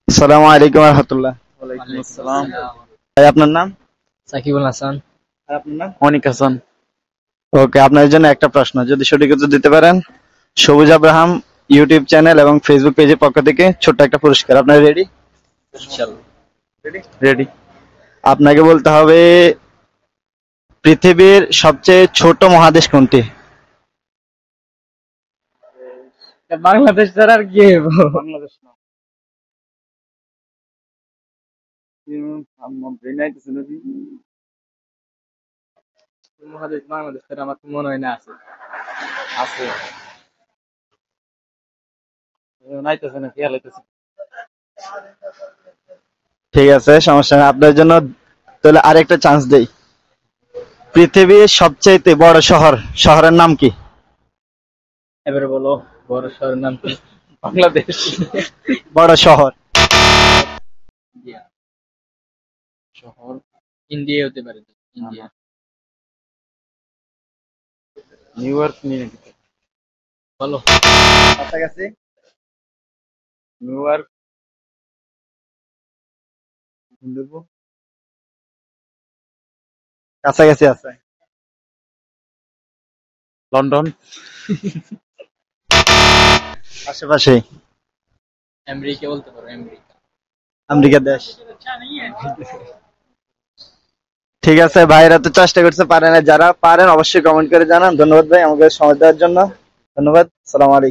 আসসালামু আলাইকুম রহমতুল্লাহ। ওয়ালাইকুম আসসালাম। ভাই আপনার নাম? সাকিবুল হাসান। আর আপনার নাম? অনিক হাসান। ওকে, আপনার জন্য একটা প্রশ্ন, যদি সঠিক উত্তর দিতে পারেন সবুজ আব্রাহাম ইউটিউব চ্যানেল এবং ফেসবুক পেজের পক্ষ থেকে ছোট্ট একটা পুরস্কার। আপনার রেডি? ইনশাআল্লাহ। রেডি। আপনাকে বলতে হবে পৃথিবীর সবচেয়ে ছোট মহাদেশ কোনটি? বাংলাদেশ ছাড়া আর কি হইব? বাংলাদেশ না। মহাদেশ বাংলাদেশ ছাড়া আমার তো মনে হয় না আছে। আছে, নাইতেছে না, খেয়াল হইতেছে। ঠিক আছে, সমস্যা নেই। আপনার জন্য তাহলে আরেকটা চান্স দেই। পৃথিবীর সবচেয়ে বড় শহরের নাম কি? এবারে বলো, বড় শহরের নাম কি? বাংলাদেশ। বড় শহর। ইন্ডিয়া। শহর ইন্ডিয়া হতে পারে। ইন্ডিয়া। নিউ ইয়র্ক নিয়ে নাকি? বলো। কাছাকাছি। নিউ ইয়র্ক, কাছাকাছি আছে। লন্ডন। আশেপাশে। আমেরিকা বলতে পারো, আমেরিকা। আমেরিকা দেশ। ঠিক আছে, ভাইরা তো চেষ্টা করতে পারে না, যারা পারেন অবশ্যই কমেন্ট করে জানান। ধন্যবাদ ভাই আমাকে সময় দেওয়ার জন্য। ধন্যবাদ। সালাম আলাইকুম।